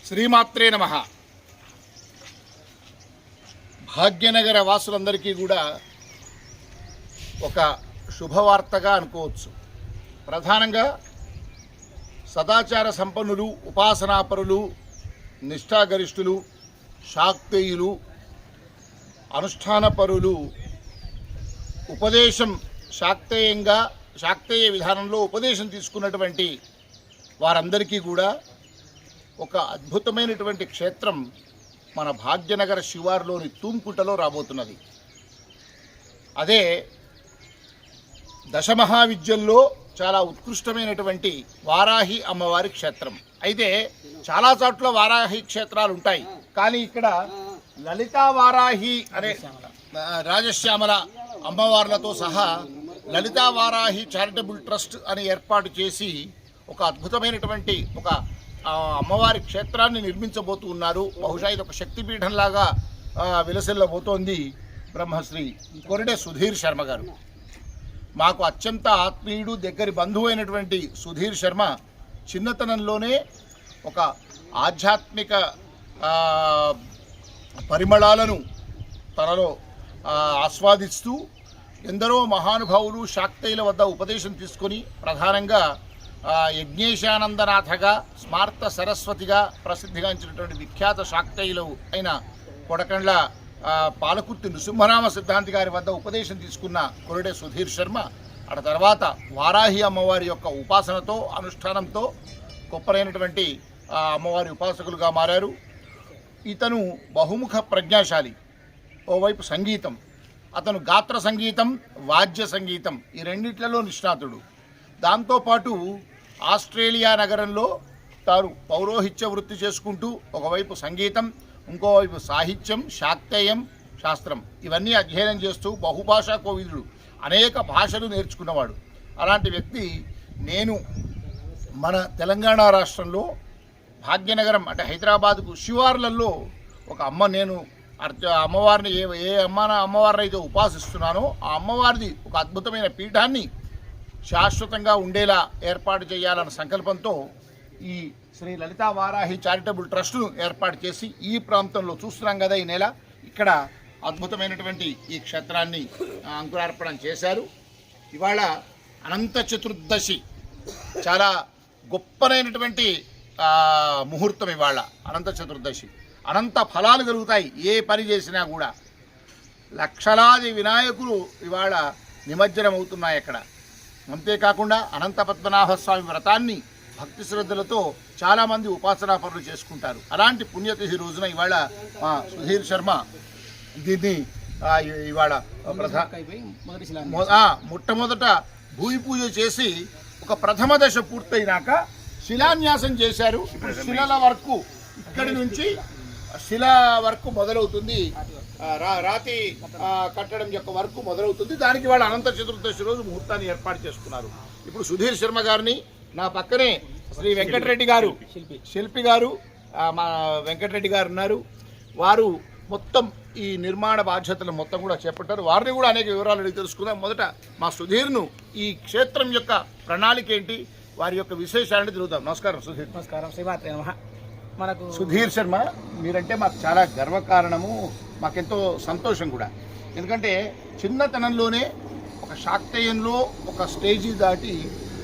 శ్రీమాత్రే నమః. భాగ్యనగర వాసులందరికీ కూడా ఒక శుభవార్తగా అనుకోవచ్చు. ప్రధానంగా సదాచార సంపన్నులు, ఉపాసనాపరులు, నిష్ఠాగరిష్ఠులు, శాక్తేయులు, అనుష్ఠానపరులు ఉపదేశం శాక్తేయ విధానంలో ఉపదేశం తీసుకున్నటువంటి వారందరికీ కూడా ఒక అద్భుతమైనటువంటి క్షేత్రం మన భాగ్యనగర శివారులోని తూంకుటలో రాబోతున్నది. అదే దశమహావిద్యల్లో చాలా ఉత్కృష్టమైనటువంటి వారాహి అమ్మవారి క్షేత్రం. అయితే చాలా చోట్ల వారాహి క్షేత్రాలు ఉంటాయి, కానీ ఇక్కడ లలితా వారాహి అనే రాజశ్యామల అమ్మవార్లతో సహా లలితా వారాహి చారిటబుల్ ట్రస్ట్ అని ఏర్పాటు చేసి ఒక అద్భుతమైనటువంటి ఒక అమ్మవారి క్షేత్రాన్ని నిర్మించబోతూ ఉన్నారు. బహుశా ఇది ఒక శక్తిపీఠంలాగా విలసిల్లబోతోంది. బ్రహ్మశ్రీ కొరిడే సుధీర్ శర్మ గారు మాకు అత్యంత ఆత్మీయుడు, దగ్గరి బంధువు అయినటువంటి సుధీర్ శర్మ చిన్నతనంలోనే ఒక ఆధ్యాత్మిక పరిమళాలను తనలో ఆస్వాదిస్తూ ఎందరో మహానుభావులు శాక్తేయుల వద్ద ఉపదేశం తీసుకొని ప్రధానంగా యజ్ఞేశానందనాథగా, స్మార్త సరస్వతిగా ప్రసిద్ధిగాంచినటువంటి విఖ్యాత శాక్తేయులు అయిన కొడకండ్ల పాలకుర్తి నృసింహరామ సిద్ధాంతి గారి వద్ద ఉపదేశం తీసుకున్న కొరిడే సుధీర్ శర్మ ఆ తర్వాత వారాహి అమ్మవారి యొక్క ఉపాసనతో, అనుష్ఠానంతో గొప్పరైనటువంటి అమ్మవారి ఉపాసకులుగా మారారు. ఇతను బహుముఖ ప్రజ్ఞాశాలి. ఓవైపు సంగీతం, అతను గాత్ర సంగీతం, వాద్య సంగీతం ఈ రెండిట్లలో నిష్ణాతుడు. దాంతోపాటు ఆస్ట్రేలియా నగరంలో తాను పౌరోహిత్య వృత్తి చేసుకుంటూ ఒకవైపు సంగీతం, ఇంకోవైపు సాహిత్యం, శాక్తేయం, శాస్త్రం ఇవన్నీ అధ్యయనం చేస్తూ బహుభాషా కోవిదుడు, అనేక భాషలు నేర్చుకున్నవాడు. అలాంటి వ్యక్తి నేను మన తెలంగాణ రాష్ట్రంలో భాగ్యనగరం అంటే హైదరాబాద్కు శివార్లలో ఒక నేను అమ్మవారిని ఏ అమ్మవారిని అయితే ఉపాసిస్తున్నానో ఆ అమ్మవారిది ఒక అద్భుతమైన పీఠాన్ని శాశ్వతంగా ఉండేలా ఏర్పాటు చేయాలన్న సంకల్పంతో ఈ శ్రీ లలితా వారాహి చారిటబుల్ ట్రస్ట్ను ఏర్పాటు చేసి ఈ ప్రాంతంలో చూస్తున్నాం కదా, ఈ నెల ఇక్కడ అద్భుతమైనటువంటి ఈ క్షేత్రాన్ని అంకురార్పణం చేశారు. ఇవాళ అనంత చతుర్దశి, చాలా గొప్పనైనటువంటి ముహూర్తం. ఇవాళ అనంత చతుర్దశి, అనంత ఫలాలు కలుగుతాయి ఏ పని చేసినా కూడా. లక్షలాది వినాయకులు ఇవాళ నిమజ్జనం అవుతున్నాయి అక్కడ. అంతేకాకుండా అనంత పద్మనాభస్వామి వ్రతాన్ని భక్తి శ్రద్ధలతో చాలామంది ఉపాసనా పనులు చేసుకుంటారు. అలాంటి పుణ్యతిథి రోజున ఇవాళ మా సుధీర్ శర్మ దీన్ని ఇవాళ మొట్టమొదట భూమి పూజ చేసి ఒక ప్రథమ దశ పూర్తయినాక శిలాన్యాసం చేశారు. ఇప్పుడు శిలల వరకు ఇక్కడి నుంచి శిల వరకు మొదలవుతుంది, రాతి కట్టడం యొక్క వరకు మొదలవుతుంది. దానికి వాళ్ళు అనంత చతుర్దశి రోజు ముహూర్తాన్ని ఏర్పాటు చేసుకున్నారు. ఇప్పుడు సుధీర్ శర్మ గారిని నా పక్కనే శ్రీ వెంకటరెడ్డి గారు, శిల్పి గారు, మా వెంకటరెడ్డి గారు ఉన్నారు. వారు మొత్తం ఈ నిర్మాణ బాధ్యతలు మొత్తం కూడా చేపట్టారు. వారిని కూడా అనేక వివరాలు అడిగి తెలుసుకుందాం. మొదట మా సుధీర్ను ఈ క్షేత్రం యొక్క ప్రణాళిక ఏంటి, వారి యొక్క విశేషాలను తిరుగుతాం. నమస్కారం సుధీర్. నమస్కారం. శ్రీమాత్రే నమః. మనకు సుధీర్ శర్మ మీరంటే మాకు చాలా గర్వకారణము, మాకెంతో సంతోషం కూడా. ఎందుకంటే చిన్నతనంలోనే ఒక శాక్తేయంలో ఒక స్టేజీ దాటి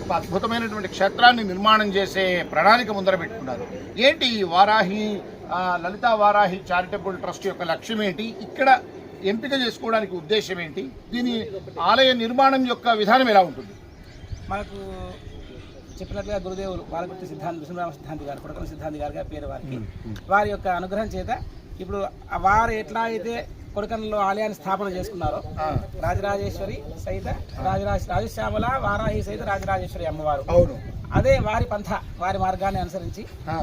ఒక అద్భుతమైనటువంటి క్షేత్రాన్ని నిర్మాణం చేసే ప్రణాళిక ముందర పెట్టుకున్నారు. ఏంటి ఈ వారాహి లలితా వారాహి చారిటబుల్ ట్రస్ట్ యొక్క లక్ష్యం ఏంటి, ఇక్కడ ఎంపిక చేసుకోవడానికి ఉద్దేశం ఏంటి, దీని ఆలయ నిర్మాణం యొక్క విధానం ఎలా ఉంటుంది? మనకు చెప్పినట్లుగా గురుదేవులు పాలకుర్తి సిద్ధాంతి నృసింహరామ సిద్ధాంతి గారు, కొడకల సిద్ధాంతి గారుగా పేరు వారికి. వారి యొక్క అనుగ్రహం చేత ఇప్పుడు వారు ఎట్లా అయితే కొడకల్లో ఆలయాన్ని స్థాపన చేసుకున్నారో, రాజరాజేశ్వరి సహిత రాజశ్యామల వారాహి సహిత రాజరాజేశ్వరి అమ్మవారు, అదే వారి పంథ, వారి మార్గాన్ని అనుసరించి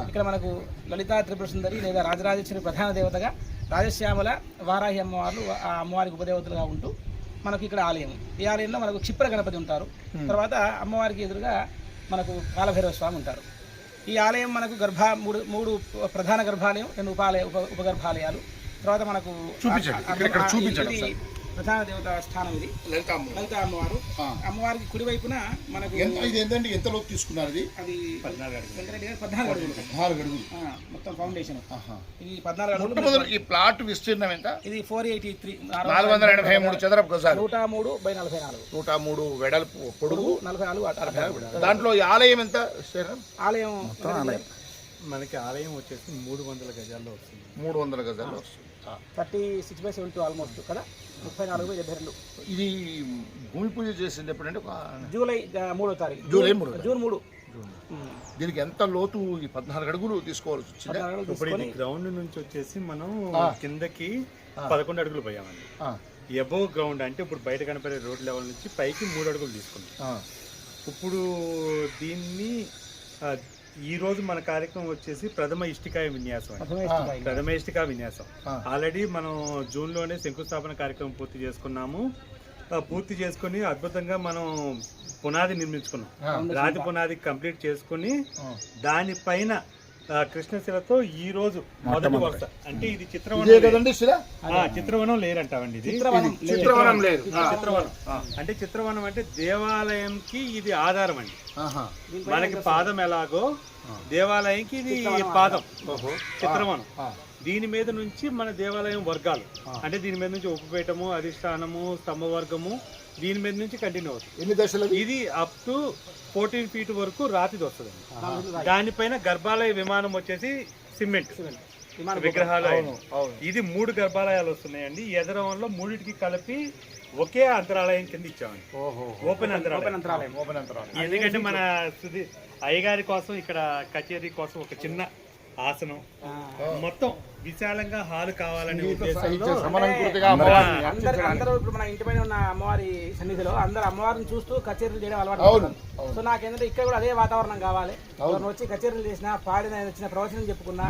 ఇక్కడ మనకు లలితా త్రిపుర సుందరి లేదా రాజరాజేశ్వరి ప్రధాన దేవతగా, రాజశ్యామల వారాహి అమ్మవారు ఆ అమ్మవారికి ఉపదేవతలుగా ఉంటూ మనకు ఇక్కడ ఆలయం. ఈ ఆలయంలో మనకు క్షిప్ర గణపతి ఉంటారు. తర్వాత అమ్మవారికి ఎదురుగా మనకు కాలభైరవ స్వామి ఉంటారు. ఈ ఆలయం మనకు మూడు ప్రధాన గర్భాలయం, 2 ఉపగర్భాలయాలు. తర్వాత మనకు ప్రధాన దేవత స్థానం ఇది. లలిత అమ్మవారు. అమ్మవారికి కుడి వైపున మనకు ఇది ఏంటండి, ఎంత లోతు తీసుకున్నారు? అది 14 అడుగులు మొత్తం ఫౌండేషన్. ఇది 14 అడుగులు. ఈ ప్లాట్ విస్తీర్ణం ఎంత? ఇది 483 483 చదరపు గజాలు. 103/44. 103 వెడల్పు, పొడుగు 44. దాంట్లో ఈ ఆలయం ఎంత? ఆలయం మనకి ఆలయం వచ్చేసి 300 గజాల్లో వస్తుంది. 300 గజాల్లో వస్తుంది. 36/72 ఆల్మోస్ట్ కదా, 34/72. ఇది భూమి పూజ చేసింది ఎప్పుడంటే జూలై 3వ తారీఖు. జూన్ 3. దీనికి ఎంత లోతు? ఈ 14 అడుగులు తీసుకోవాల్సి వచ్చింది. ఇప్పుడు ఇది గ్రౌండ్ నుంచి వచ్చేసి మనం కిందకి 11 అడుగులు పోయామండి. ఎబోవ్ గ్రౌండ్ అంటే ఇప్పుడు బయట కనపడే రోడ్ లెవెల్ నుంచి పైకి 3 అడుగులు తీసుకున్నాం. ఇప్పుడు దీన్ని ఈ రోజు మన కార్యక్రమం వచ్చేసి ప్రథమ ఇష్టికాయ విన్యాసం. ప్రథమ ఇష్టికా విన్యాసం ఆల్రెడీ మనం జూన్ లోనే శంకుస్థాపన కార్యక్రమం పూర్తి చేసుకున్నాము. పూర్తి చేసుకుని అద్భుతంగా మనం పునాది నిర్మించుకున్నాం. రాతి పునాది కంప్లీట్ చేసుకుని దానిపైన కృష్ణశిలతో ఈ రోజు మొదటి వరుస అంటే ఇది చిత్రవనం లేరంటామండి. ఇది చిత్రవనం లేదు. చిత్రవనం అంటే చిత్రవనం అంటే దేవాలయంకి ఇది ఆధారం అండి. మనకి పాదం ఎలాగో దేవాలయంకి ఇది పాదం. చిత్రవనం దీని మీద నుంచి మన దేవాలయం వర్గాలు అంటే దీని మీద నుంచి ఉపపీఠము, అధిష్టానము, స్తంభవర్గము దీని మీద నుంచి కంటిన్యూ అవుతుంది. ఎన్ని దశలు? ఇది అప్ టు 14 ఫీట్ వరకు రాతిది వస్తుంది. దానిపైన గర్భాలయ విమానం వచ్చేసి సిమెంట్ విగ్రహాలు. ఇది 3 గర్భాలయాలు వస్తున్నాయండి. ఎదరవంలో 3టికి కలిపి ఒకే అంతరాలయం కింద ఇచ్చామండి. ఓపెన్ అంతరాలయం. ఎందుకంటే మన అయ్యగారి కోసం ఇక్కడ కచేరీ కోసం ఒక చిన్న ఆసనం మొత్తం విశాలంగా హాలు కావాలనే ఉద్దేశంలో అందరూ ఇప్పుడు మన ఇంటి పైన ఉన్న అమ్మవారి సన్నిధిలో అందరూ అమ్మవారిని చూస్తూ కచేరీలు చేయడం అలవాటు. సో నాకేంటంటే ఇక్కడ కూడా అదే వాతావరణం కావాలి. వచ్చి కచేరీలు చేసిన పాడిన వచ్చిన ప్రవచనం చెప్పుకున్నా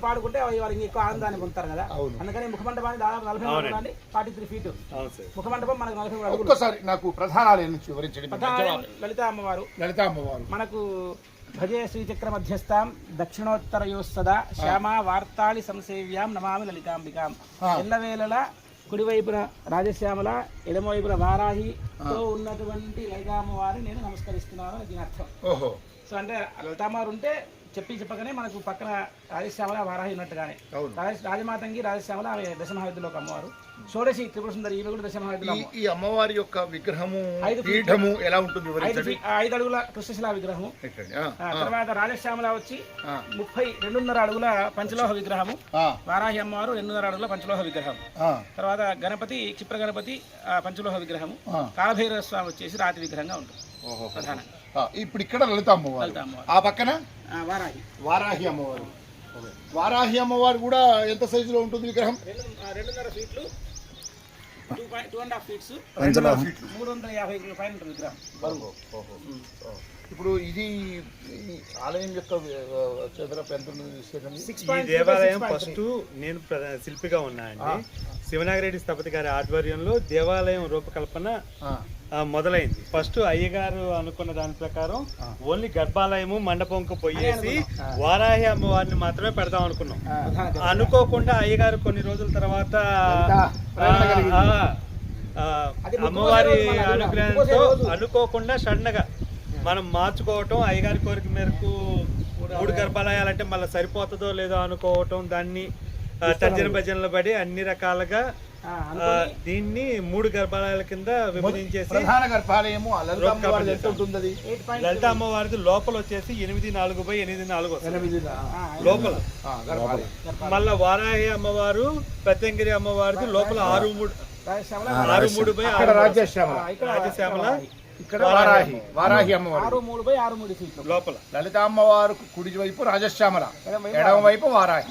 పాడుకుంటే వాళ్ళు ఎక్కువ ఆనందాన్ని పొందుతారు కదా. అందుకని ముఖమండపాన్ని దాదాపు 40 43 ఫీట్ ముఖమండపం మనకు 40 అడుగులు. నాకు ప్రధానాలయం వివరించండి. లలిత అమ్మవారు మనకు భజే శ్రీచక్ర మధ్యస్థాం దక్షిణోత్తరయో సదా శ్యామా వార్తాళి సంసేవ్యాం నమామి లలితాంబికాం. ఎల్లవేళలా కుడివైపున రాజశ్యామల, ఎడమవైపున వారాహితో ఉన్నటువంటి లలితామ్మవారిని నేను నమస్కరిస్తున్నాను. దీని అర్థం. సో అంటే లలితామ్మవారు ఉంటే చెప్పగానే మనకు పక్కన రాజశ్యామల, వారాహి ఉన్నట్టుగానే రాజమాతంగి రాజశ్యామల ఆమె దశమహావిద్యలో ఒక అమ్మవారు. షోడశి త్రిపుర సుందరి ఈమె కూడా దశమహావిద్యలో. ఈ అమ్మవారి యొక్క విగ్రహము పీఠము ఎలా ఉంటుంది? 5 అడుగుల కృష్ణశిలా విగ్రహము. తర్వాత రాజశ్యామల వచ్చి 32.5 అడుగుల పంచలోహ విగ్రహము. వారాహి అమ్మవారు 2.5 అడుగుల పంచలోహ విగ్రహం. తర్వాత గణపతి క్షిప్ర గణపతి పంచలోహ విగ్రహము. కాలభైరవ స్వామి వచ్చేసి రాతి విగ్రహంగా ఉంటుంది ప్రధానంగా. ఇప్పుడు ఇక్కడ లలిత అమ్మవారు, ఆ పక్కన వారాహి అమ్మవారు. వారాహి అమ్మవారు కూడా ఎంత సైజులో ఉంటుంది విగ్రహం? 2.5 ఫీట్లు, 2.5 ఫీట్స్, 350 పైన ఉంటుంది విగ్రహం. ఇప్పుడు ఇది ఆలయం యొక్క చదరపు ఎంత ఉంటుంది? ఈ దేవాలయం ఫస్ట్ నేను శిల్పిగా ఉన్నానండి. శివనాగిరెడ్డి స్థపతి గారి ఆధ్వర్యంలో దేవాలయం రూపకల్పన మొదలైంది. ఫస్ట్ అయ్యగారు అనుకున్న దాని ప్రకారం ఓన్లీ గర్భాలయము మండపంకు పోయేసి వారాహి అమ్మవారిని మాత్రమే పెడదాం అనుకున్నాం. అనుకోకుండా అయ్యగారు కొన్ని రోజుల తర్వాత అమ్మవారి అనుగ్రహంతో అనుకోకుండా సడన్ గా మనం మార్చుకోవటం, అయ్యగారి కోరిక మేరకు 3 గర్భాలయాలంటే మళ్ళీ సరిపోతుందో లేదో అనుకోవటం, దాన్ని తర్జన భజనలు పడి అన్ని రకాలుగా దీన్ని 3 గర్భాలయాల కింద విభజించేసి లలిత అమ్మవారిది లోపల వచ్చేసి 8.4x8.4 లోపల. మళ్ళా వారాహి అమ్మవారు, ప్రత్యంగిరి అమ్మవారిది లోపల 6.3x6.3 రాజశ్యామల, వారాహి అమ్మవారు 6.3x6.3 లోపల. లలిత అమ్మవారు కుడి వైపు రాజశ్యామల, ఎడమ వైపు వారాహి.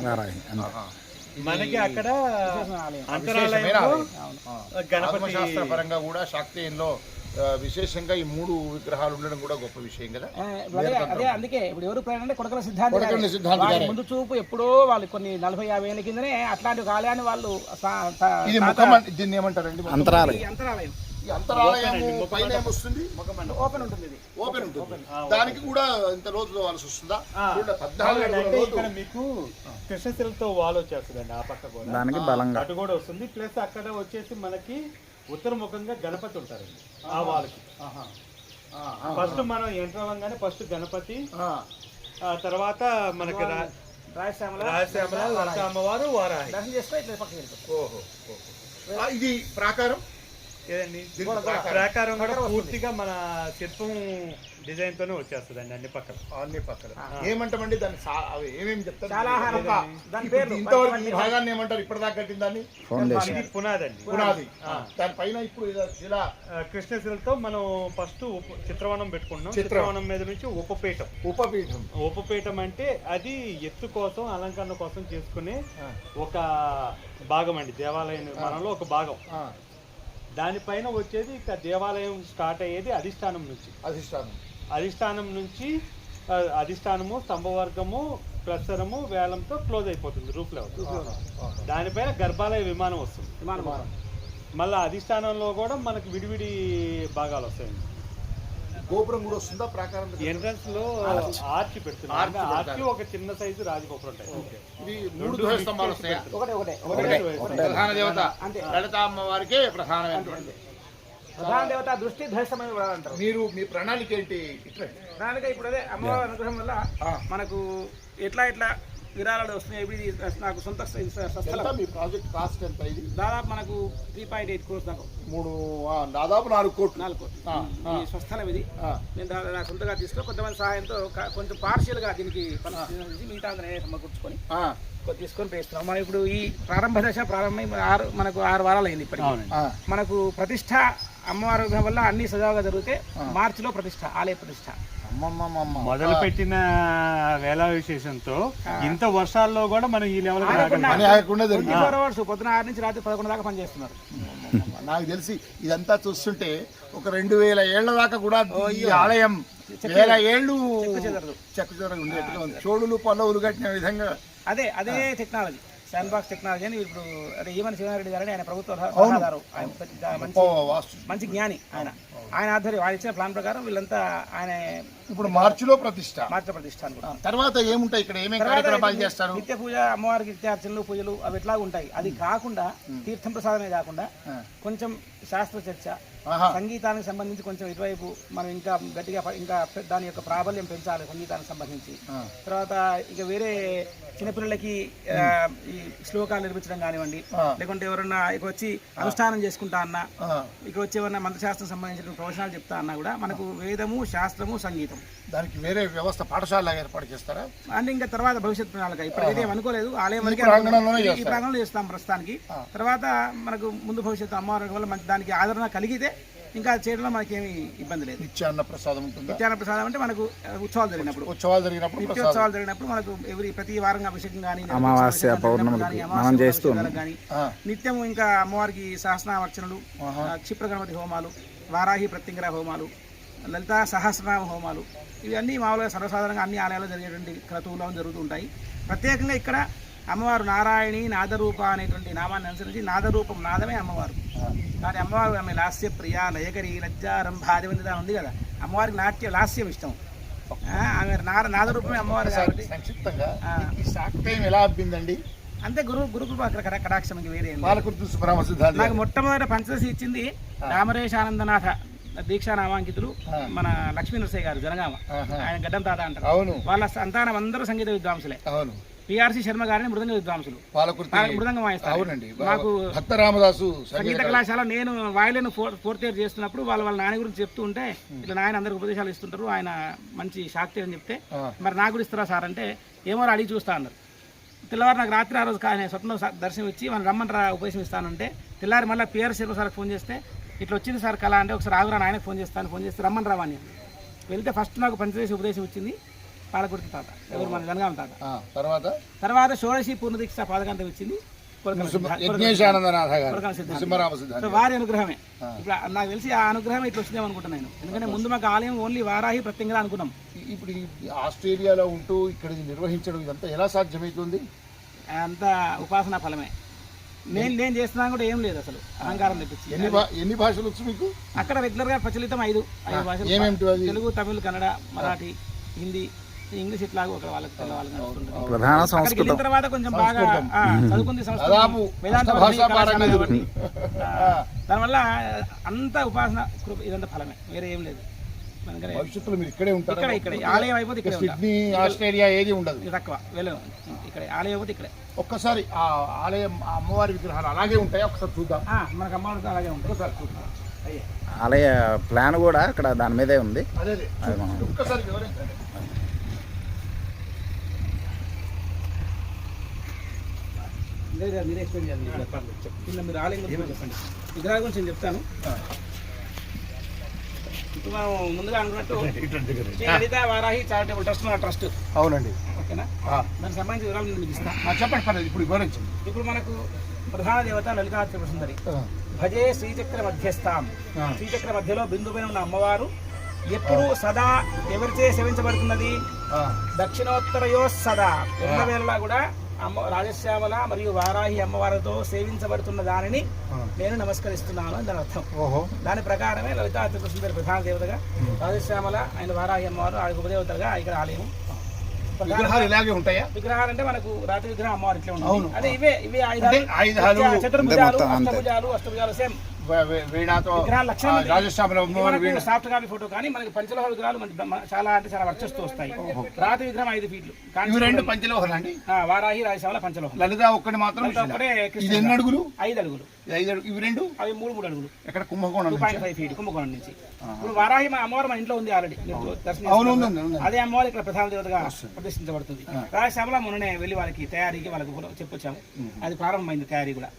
మనకి అక్కడ గణపతి శాస్త్రపరంగా కూడా శాక్తేయంలో విశేషంగా ఈ 3 విగ్రహాలు ఉండడం కూడా గొప్ప విషయం కదా. అదే అందుకే ఇప్పుడు ఎవరు ప్రయాణం కొడకల సిద్ధాంతి ముందు చూపు ఎప్పుడో వాళ్ళు కొన్ని 40-50 ఏళ్ళ కిందనే అట్లాంటి ఒక ఆలయాన్ని వాళ్ళు దీన్ని ఏమంటారండి? అంతరాలయం. ఈ అంతరాలయము పైన ఏమొస్తుంది? ఓపెన్ ఉంటుంది, ఇది ఓపెన్ ఉంటుంది. దానికి కూడా ఇంత లోతు కావాల్సి వస్తుందా? 14 అడుగుల అంటే లోతు. ఇక్కడ మీకు కృష్ణశిలతో వాల్ వచ్చేస్తుందండి, ఆ పక్క కూడా దానికి బలంగా అటు కూడా వస్తుంది. ప్లస్ అక్కడ వచ్చేసి మనకి ఉత్తరముఖంగా గణపతి ఉంటారండి ఆ వాళ్ళకి. ఫస్ట్ మనం ఎంటర్ అవ్వగానే ఫస్ట్ గణపతి, ఆ తర్వాత మనకి రాయశ్యామల లలిత అమ్మవారు, వారాహి. దర్శనం చేసుకో, ఇట్లా పక్కకి వెళ్ళిపో. ఓహో. ఇది ప్రాకారం ఏదండి ప్రాకారం కూడా పూర్తిగా మన శిల్పం డిజైన్ తోనే వచ్చేస్తుందండి అన్ని పక్కన. ఏమంటామండి దాన్ని? అవి ఏమేమి చెప్తారు? చాలా దాని ఇప్పుడు పేర్లు ఇంతవరకు ఈ భాగాన్ని ఏమంటారు? ఇప్పటిదాకా కట్టిన దాన్ని ఫౌండేషన్. ఇది పునాదండి. పునాది. దానిపైన ఇప్పుడు ఇలా కృష్ణశిలతో మనం ఫస్ట్ చిత్రవనం పెట్టుకుంటున్నాం. చిత్రవనం మీద నుంచి ఉపపీఠం. ఉపపీఠం అంటే అది ఎత్తు కోసం, అలంకరణ కోసం చేసుకునే ఒక భాగం అండి, దేవాలయ నిర్మాణంలో ఒక భాగం. దానిపైన వచ్చేది ఇక దేవాలయం స్టార్ట్ అయ్యేది అధిష్టానం నుంచి అధిష్టానము, స్తంభవర్గము, ప్రసరము, వేలంతో క్లోజ్ అయిపోతుంది రూఫ్ లెవెల్. దానిపైన గర్భాలయ విమానం వస్తుంది. మళ్ళీ అధిష్టానంలో కూడా మనకి విడివిడి భాగాలు వస్తాయండి. గోపురం కూడా వస్తుందా? ప్రాకారం ఎంట్రన్స్ లో ఆర్చి పెడుతున్నారు. ఆర్చి ఒక చిన్న సైజు రాజగోపురం ఉంటాయి. ఇది 3 ధ్వజ స్తంభాలు వస్తాయా? ఒకటే. ప్రధాన దేవత లలిత అమ్మవారికి ప్రధానమైనటువంటి ప్రధాన దేవత దృష్టి ధ్వజస్తంభం కూడా అంటారు. మీరు మీ ప్రణాళిక ఏంటి? ప్రణాళిక ఇప్పుడు అదే అమ్మవారి అనుగ్రహం వల్ల మనకు ఎట్లా విరాళాలు వస్తున్నాయి. ఇది నాకు సొంత స్థలం. మీ ప్రాజెక్ట్ కాస్ట్ ఎంత? ఇది దాదాపు మనకు 3.8 crores దాకా. దాదాపు 4 కోట్లు. ఈ స్వస్థలం ఇది. నేను నా సొంతగా తీసుకుని కొంతమంది సహాయంతో కొంచెం పార్షియల్ గా దీనికి మిగతా సమకూర్చుకొని తీసుకొని పేస్తున్నాం. మనం ఇప్పుడు ఈ ప్రారంభ దశ ప్రారంభమై మనకు 6 వారాలు అయింది ఇప్పటికి. మనకు ప్రతిష్ట అమ్మవారి వల్ల అన్ని సజావుగా జరిగితే మార్చిలో ప్రతిష్ట, ఆలయ ప్రతిష్ట మొదలు పెట్టిన వేళ విశేషంతో ఇంత వర్షాల్లో కూడా మనం ఈ లెవెల్ పొద్దున 6 నుంచి రాత్రి 11 దాకా పనిచేస్తున్నారు. నాకు తెలిసి ఇదంతా చూస్తుంటే ఒక 2000 ఏళ్ల దాకా కూడా ఈ ఆలయం 1000 ఏళ్ళు చెక్కుచెదరగా ఉండేట్టుగా ఉంది. చోళులు పల్లవులు కట్టిన విధంగా అదే టెక్నాలజీ, శాండ్ బాక్స్ టెక్నాలజీ అని ఇప్పుడు అదే ఈవన్ శివనారెడ్డి గారని ఆయన ప్రభుత్వ సలహాదారు, మంచి జ్ఞాని. ఆయన ఆధ్వర్యం ఆయన ఇచ్చిన ప్లాన్ ప్రకారం వీళ్ళంతా ఆయన ఇప్పుడు మార్చిలో ప్రతిష్ట తర్వాత ఏముంటాయి ఇక్కడ? ఏమేమి కార్యక్రమాలు చేస్తారు? నిత్య పూజ, అమ్మవారికి నిత్యార్చనలు, పూజలు అవి ఎట్లా ఉంటాయి. అది కాకుండా తీర్థం ప్రసాదమే కాకుండా కొంచెం శాస్త్ర చర్చ, సంగీతానికి సంబంధించి కొంచెం ఇటువైపు మనం ఇంకా గట్టిగా ఇంకా దాని యొక్క ప్రాబల్యం పెంచాలి సంగీతానికి సంబంధించి. తర్వాత ఇక వేరే చిన్నపిల్లలకి ఈ శ్లోకాలు నిర్మించడం కానివ్వండి, లేకుంటే ఎవరన్నా ఇక వచ్చి అనుష్ఠానం చేసుకుంటా అన్నా, ఇక వచ్చి ఎవరన్నా మంత్రశాస్త్రం సంబంధించిన ప్రవచనాలు చెప్తా అన్నా కూడా మనకు వేదము, శాస్త్రము, సంగీతం దానికి వేరే వ్యవస్థ పాఠశాల ఏర్పాటు చేస్తారా? అంటే ఇంకా తర్వాత భవిష్యత్ ప్రణాళిక ఇప్పటికైతే అనుకోలేదు. ఆలయం వరకు ఈ ప్రాంగణంలో చేస్తాం ప్రస్తుతానికి. తర్వాత మనకు ముందు భవిష్యత్తు అమ్మవారి వల్ల మంచి దానికి ఆదరణ కలిగితే ఇంకా చేయడంలో మనకేమి ఇబ్బంది లేదు. నిత్యాన్న ప్రసాదం ఉంటుంది. నిత్యాన్న ప్రసాదం అంటే మనకు ఉత్సవాలు జరిగినప్పుడు నిత్యోత్సవాలు జరిగినప్పుడు మనకు ప్రతి వారంగా అభిషేకం కానీ, అమావాస్య పౌర్ణమి కానీ నిత్యం ఇంకా అమ్మవారికి సహస్రనామార్చనలు, క్షిప్ర గణపతి హోమాలు, వారాహి ప్రత్యంగర హోమాలు, లలితా సహస్రనామ హోమాలు, ఇవన్నీ మామూలుగా సర్వసాధారణంగా అన్ని ఆలయాల్లో జరిగేటువంటి క్రతువులో జరుగుతూ ఉంటాయి. ప్రత్యేకంగా ఇక్కడ అమ్మవారు నారాయణి నాదరూప అనేటువంటి నామాన్ని అనుసరించి నాదరూపం, నాదమే అమ్మవారు. కానీ అమ్మవారు ఆమె లాస్య ప్రియ, లయకరి, లజ్జారంభ, ఆదివందిత ఉంది కదా. అమ్మవారికి నాట్య లాస్యం ఇష్టం. ఆమె నాదరూపమే అమ్మవారు. కాబట్టి సంక్షిప్తంగా ఎలా అబ్బిందండి? అంతే గురుకృప కటాక్షం, వేరే నాకు మొట్టమొదటి పంచదశి ఇచ్చింది రామరేశానందనాథ దీక్షా నామాంకితులు మన లక్ష్మీ నరసయ్య గారు, జనగామ. ఆయన గడ్డం తాత అంటారు. వాళ్ళ సంతానం అందరూ సంగీత విద్వాంసులే. పిఆర్సి శర్మ గారిని మృదంగ విద్వాంసులు, మృదంగం వాయిస్తారు. నాకు రామదాసు సంగీత కళాశాల నేను వాయిలిన్ 4th year చేస్తున్నప్పుడు వాళ్ళ నాయన గురించి చెప్తూ ఉంటే, ఇట్లా నాయన అందరికి ఉపదేశాలు ఇస్తుంటారు, ఆయన మంచి శాక్తి అని చెప్తే, మరి నాకు కూడా ఇస్తారా సార్ అంటే, ఏమో అడిగి చూస్తా అన్నారు. తెల్లవారు నాకు రాత్రి ఆ రోజు ఆయన స్వప్న దర్శనం ఇచ్చి మనం రమ్మంటారా ఉపదేశం ఇస్తానంటే, తెల్లారి మళ్ళీ పిఆర్సి శర్మ సార్కి ఫోన్ చేస్తే, ఇట్లా వచ్చింది సార్ కళ అంటే, ఒకసారి ఆగురా ఆయనకు ఫోన్ చేస్తే రమ్మని రావని వెళ్తే ఫస్ట్ నాకు పంచదశి ఉపదేశం ఇచ్చింది పాలకుర్తి తాత, ఎవరు మన జనగామ తాత. తర్వాత షోడశి పూర్ణదీక్ష పాదకాంతం ఇచ్చింది వారి అనుగ్రహమే. ఇప్పుడు నాకు తెలిసి ఆ అనుగ్రహం ఇట్లా వచ్చిందేమో అనుకుంటున్నాను. ఎందుకంటే ముందు మాకు ఆలయం ఓన్లీ వారాహి ప్రత్యంగా అనుకున్నాం. ఇప్పుడు ఆస్ట్రేలియాలో ఉంటూ ఇక్కడ నిర్వహించడం ఇదంతా ఎలా సాధ్యమవుతుంది? అంతా ఉపాసనా ఫలమే. నేను చేస్తున్నా కూడా ఏం లేదు అసలు అహంకారం తెప్పించి. ఎన్ని భాషలు వచ్చు మీకు? అక్కడ రెగ్యులర్ గా ప్రచలితం 5 భాషలు. ఏమేమిటి అవి? తెలుగు, తమిళ్, కన్నడ, మరాఠీ, హిందీ, ఇంగ్లీష్ ఇట్లాగో ఒక వాళ్ళకి ప్రధాన సంస్కృతం. వెళ్ళిన తర్వాత కొంచెం బాగా చదువుకుంది దాదాపు దానివల్ల అంతా ఉపాసన ఇదంతా ఫలమే, వేరే ఏం లేదు. భవిష్యత్తులో మీరు ఇక్కడే ఉంటారు. ఇక్కడ ఆలయం అయిపోతే ఇక్కడ సిడ్నీ, ఆస్ట్రేలియా ఏది ఉండదు, తక్కువ వెళ్ళను. ఇక్కడ ఆలయం అయిపోతే ఇక్కడే. ఒక్కసారి ఆ ఆలయం, ఆ అమ్మవారి విగ్రహాలు అలాగే ఉంటాయి, ఒకసారి చూద్దాం. మనకు అమ్మవారికి అలాగే ఉంటుంది, ఒకసారి చూద్దాం. ఆలయ ప్లాన్ కూడా అక్కడ దాని మీదే ఉంది. అదే ఒక్కసారి వివరించండి. మీరే ఎక్స్ప్లెయిన్ చేయాలి. కింద మీరు ఆలయం గురించి చెప్పండి, విగ్రహాల గురించి నేను చెప్తాను. ఇప్పుడు మనం ముందుగా అనుకున్నట్టు లలిత వారాహి చారిటబుల్ ట్రస్ట్ మన ట్రస్ట్. అవునండి. ఓకేనా? దానికి సంబంధించిన వివరాలు నేను మీకు ఇస్తాను. చెప్పండి పర్లేదు, ఇప్పుడు వివరించండి. ఇప్పుడు మనకు ప్రధాన దేవత లలితా త్రిపుర సుందరి. భజే శ్రీచక్ర మధ్యస్థాం. శ్రీచక్ర మధ్యలో బిందుపైన ఉన్న అమ్మవారు ఎప్పుడు సదా ఎవరిచే సేవించబడుతున్నది? దక్షిణోత్తరయో సదా, ఎల్లవేళలా కూడా రాజశ్యామల మరియు వారాహి అమ్మవారితో సేవించబడుతున్న దానిని నేను నమస్కరిస్తున్నాను అని దాని అర్థం. దాని ప్రకారమే లలితా త్రిపుర సుందరి ప్రధాన దేవతగా, రాజశ్యామల ఆయన వారాహి అమ్మవారు ఆ ఉపదేవతలుగా ఇక్కడ ఆలయం. విగ్రహాలు ఇలాగే ఉంటాయా? విగ్రహాలు అంటే మనకు రాతి విగ్రహం అమ్మవారు ఇట్లా ఉంటుంది. అదే ఇవే ఆయుధాలు, చతుర్భుజాలు, అష్టభుజాలు సేమ్. సాఫ్ట్ కాపీ ఫోటో కానీ మనకి పంచలోహ విగ్రహాలు చాలా అంటే చాలా వర్చస్తూ వస్తాయి. రాతి విగ్రహం 5 ఫీట్లు. పంచలోహాలు అండి. వారాహి రాజశ్యామల పంచలోహం. లలిత ఒక్కటి మాత్రం 5 అడుగులు. 5 అడుగులు. ఇవి 2 అవి 3 అడుగులు. ఎక్కడ? కుంభకోణం 2.5 ఫీట్ కుంభకోణం నుంచి. ఇప్పుడు వారాహి మా అమ్మవారు మన ఇంట్లో ఉంది ఆల్రెడీ, దర్శనం. అదే అమ్మవారు ఇక్కడ ప్రధాన దేవతగా ప్రదర్శించబడుతుంది. రాజశ్యామల మొన్ననే వెళ్ళి వాళ్ళకి తయారీకి వాళ్ళకి చెప్పొచ్చాము, అది ప్రారంభమైంది తయారీ కూడా.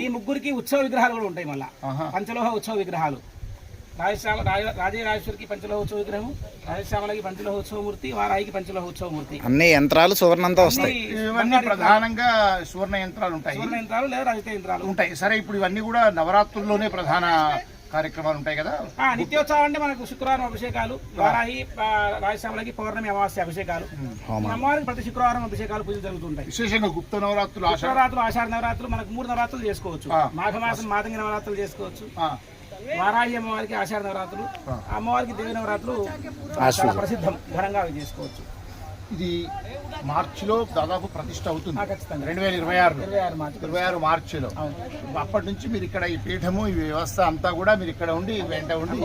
ఈ ముగ్గురికి ఉత్సవ విగ్రహాలు కూడా ఉంటాయి. మళ్ళా పంచలోహ ఉత్సవ విగ్రహాలు. రాజేశ్వరికి పంచలోహ ఉత్సవ విగ్రహం, రాజశ్యామలకి పంచలోహ ఉత్సవమూర్తి, వారాయికి పంచలోహ ఉత్సవమూర్తి. అన్ని యంత్రాలు సువర్ణంతో వస్తాయి. ప్రధానంగా సువర్ణ యంత్రాలు ఉంటాయి, సువర్ణ యంత్రాలు లేదా రజత యంత్రాలు ఉంటాయి. సరే, ఇప్పుడు ఇవన్నీ కూడా నవరాత్రుల్లోనే ప్రధాన కార్యక్రమాలు ఉంటాయి కదా. నిత్యోత్సవం అంటే మనకు శుక్రవారం అభిషేకాలు, వారాహి రాజశ్యామలకి పౌర్ణమి అమావాస్య అభిషేకాలు, అమ్మవారికి ప్రతి శుక్రవారం అభిషేకాలు పూజలు జరుగుతుంటాయి. విశేషంగా గుప్త నవరాత్రులు, ఆషాఢ నవరాత్రులు మనకు 3 నవరాత్రులు చేసుకోవచ్చు. మాఘమాసం మాతంగి నవరాత్రులు చేసుకోవచ్చు. వారాహి అమ్మవారికి ఆషాఢ నవరాత్రులు, అమ్మవారికి దేవి నవరాత్రులు చాలా ప్రసిద్ధం, ఘనంగా అవి చేసుకోవచ్చు. ఇది మార్చిలో దాదాపు ప్రతిష్ట అవుతుంది. 2026 మార్చిలో. అప్పటి నుంచి మీరు ఇక్కడ ఈ పీఠము, ఈ వ్యవస్థ అంతా కూడా మీరు ఇక్కడ ఉండి వెంట ఉండి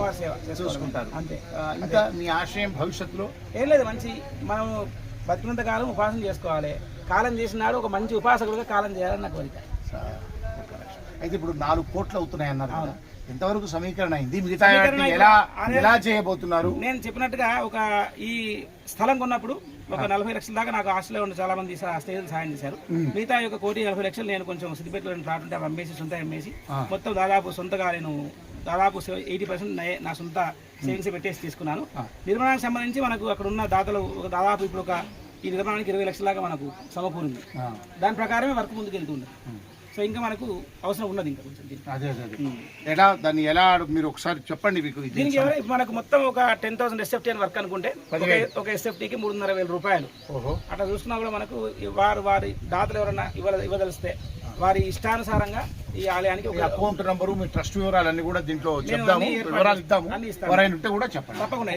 చూసుకుంటారు. అంతే. ఇంకా మీ ఆశయం భవిష్యత్తులో ఏం లేదు, మంచి మనం బతికినంత కాలం ఉపాసన చేసుకోవాలి. కాలం చేసినాడు ఒక మంచి ఉపాసకుడుగా కాలం చేయాలని నాకు కోరిక. అయితే ఇప్పుడు 4 కోట్లు అవుతున్నాయి అన్నారు, ఎంతవరకు సమీకరణ అయింది? మిగతా ఎలా చేయబోతున్నారు? నేను చెప్పినట్టుగా ఈ స్థలం కొన్నప్పుడు ఒక 40 లక్షల దాకా నాకు ఆస్ట్రేలియా ఉన్న చాలా మంది స్నేహితులు సాయం చేశారు. మిగతా 1,40,00,000 నేను కొంచెం సిద్దిపేటలో ప్లాట్ ఉంటే అమ్మేసి, సొంత అమ్మేసి మొత్తం దాదాపు సొంతగా నేను దాదాపు 80% నా సొంత సేవింగ్స్ పెట్టేసి తీసుకున్నాను. నిర్మాణానికి సంబంధించి మనకు అక్కడ ఉన్న దాతలు దాదాపు ఇప్పుడు ఈ నిర్మాణానికి 20 లక్షల దాకా మనకు సమకూరింది. దాని ప్రకారమే వర్క్ ముందుకు వెళ్తుంది. సో ఇంకా మనకు అవసరం ఉన్నది ఇంకా కొంచెం. దాన్ని ఎలా మీరు ఒకసారి చెప్పండి. దీనికి మనకు మొత్తం ఒక 10,000 SFT అని వర్క్ అనుకుంటే ఒక SFTకి 3,500 రూపాయలు. అట్లా చూసుకున్నా కూడా మనకు వారి దాతలు ఎవరన్నా ఇవ్వదలిస్తే వారి ఇష్టానుసారంగా ఈ ఆలయానికి ఒక అకౌంట్ నంబరు, మీ ట్రస్ట్ వివరాలన్నీ కూడా దీంట్లో చెప్తాము, వివరాలు ఇద్దాము. ఎవరైనా ఉంటే కూడా చెప్పండి. తప్పకుండా.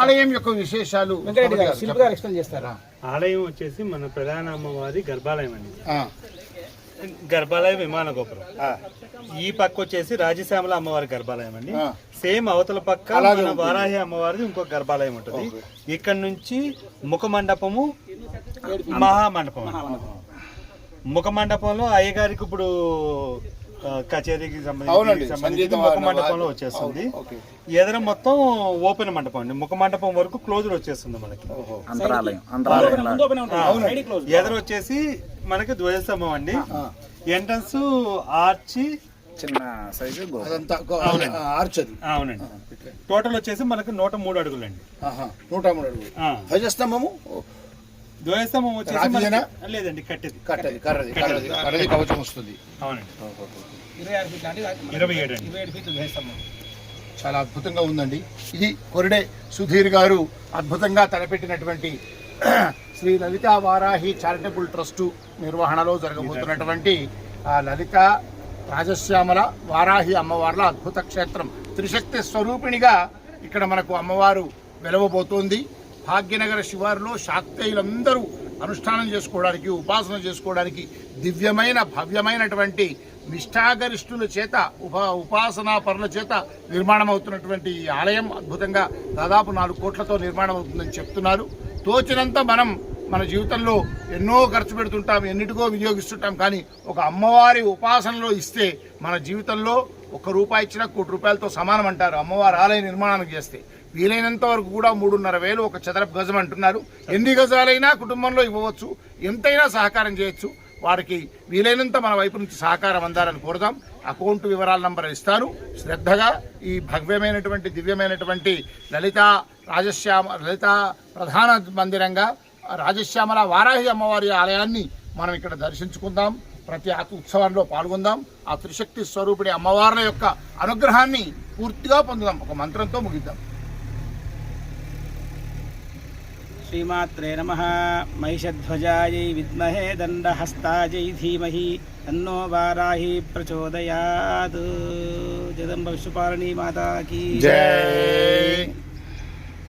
ఆలయం యొక్క విశేషాలు ఎక్స్ప్లెయిన్ చేస్తారా? ఆలయం వచ్చేసి మన ప్రధాన అమ్మవారి గర్భాలయం అండి. గర్భాలయ విమాన గోపురం. ఈ పక్క వచ్చేసి రాజశ్యామల అమ్మవారి గర్భాలయం అండి. సేమ్ అవతల పక్క మన వారాహి అమ్మవారిది ఇంకొక గర్భాలయం ఉంటుంది. ఇక్కడ నుంచి ముఖ మండపము, మహామండపం. ముఖ మండపంలో అయ్యగారికి ఇప్పుడు కచేరీకి సంబంధించి ముఖ మండపంలో వచ్చేస్తుంది. ఎదర మొత్తం ఓపెన్ మండపం అండి. ముఖ మండపం వరకు క్లోజ్డ్ వచ్చేస్తుంది మనకి. ఎదర వచ్చేసి మనకి ధ్వజస్తంభం అండి. ఎంట్రన్స్ ఆర్చి, చిన్న సైజు ఆర్చ్. అవునండి. టోటల్ వచ్చేసి మనకి 103 అడుగులు అండి. 103 అడుగులు. ధ్వజస్తంభము ధ్వజస్తంభం వచ్చేసి లేదండి, కట్టెది కవచం వస్తుంది. అవునండి. 27 ఫీట్లు ధ్వజస్తంభం. చాలా అద్భుతంగా ఉందండి. ఇది కొరిడే సుధీర్ గారు అద్భుతంగా తలపెట్టినటువంటి శ్రీ లలితా వారాహి చారిటబుల్ ట్రస్టు నిర్వహణలో జరగబోతున్నటువంటి ఆ లలిత రాజశ్యామల వారాహి అమ్మవార్ల అద్భుత క్షేత్రం. త్రిశక్తి స్వరూపిణిగా ఇక్కడ మనకు అమ్మవారు వెలవబోతోంది. భాగ్యనగర శివారులో శాక్తేయులందరూ అనుష్ఠానం చేసుకోవడానికి, ఉపాసన చేసుకోవడానికి దివ్యమైన భవ్యమైనటువంటి నిష్ఠాగరిష్ఠుల చేత ఉపాసనా పరుల చేత నిర్మాణం అవుతున్నటువంటి ఈ ఆలయం అద్భుతంగా దాదాపు 4 కోట్లతో నిర్మాణం అవుతుందని చెప్తున్నారు. తోచినంత మనం మన జీవితంలో ఎన్నో ఖర్చు పెడుతుంటాం, ఎన్నిటికో వినియోగిస్తుంటాం. కానీ ఒక అమ్మవారి ఉపాసనలో ఇస్తే మన జీవితంలో ₹1 ఇచ్చినా ₹1,00,00,000తో సమానం అంటారు అమ్మవారి ఆలయ నిర్మాణానికి చేస్తే. వీలైనంత వరకు కూడా 3,500 ఒక చదరపు గజం అంటున్నారు. ఎన్ని గజాలైనా కుటుంబంలో ఇవ్వవచ్చు, ఎంతైనా సహకారం చేయొచ్చు. వారికి వీలైనంత మన వైపు నుంచి సహకారం అందాలని కోరుదాం. అకౌంట్ వివరాల నంబర్ ఇస్తాను. శ్రద్ధగా ఈ భవ్యమైనటువంటి దివ్యమైనటువంటి లలిత ప్రధాన మందిరంగా రాజశ్యామల వారాహి అమ్మవారి ఆలయాన్ని మనం ఇక్కడ దర్శించుకుందాం. ప్రతి ఉత్సవంలో పాల్గొందాం. ఆ త్రిశక్తి స్వరూపిణి అమ్మవార్ల యొక్క అనుగ్రహాన్ని పూర్తిగా పొందుదాం. ఒక మంత్రంతో ముగిద్దాం. శ్రీమాత్రే నమః. మహిషధ్వజాయై విద్మహే దండహస్తాయై ధీమహి తన్నో వారాహి ప్రచోదయాత్. జగదంబ విశ్వపాలిని మాతాకి జై.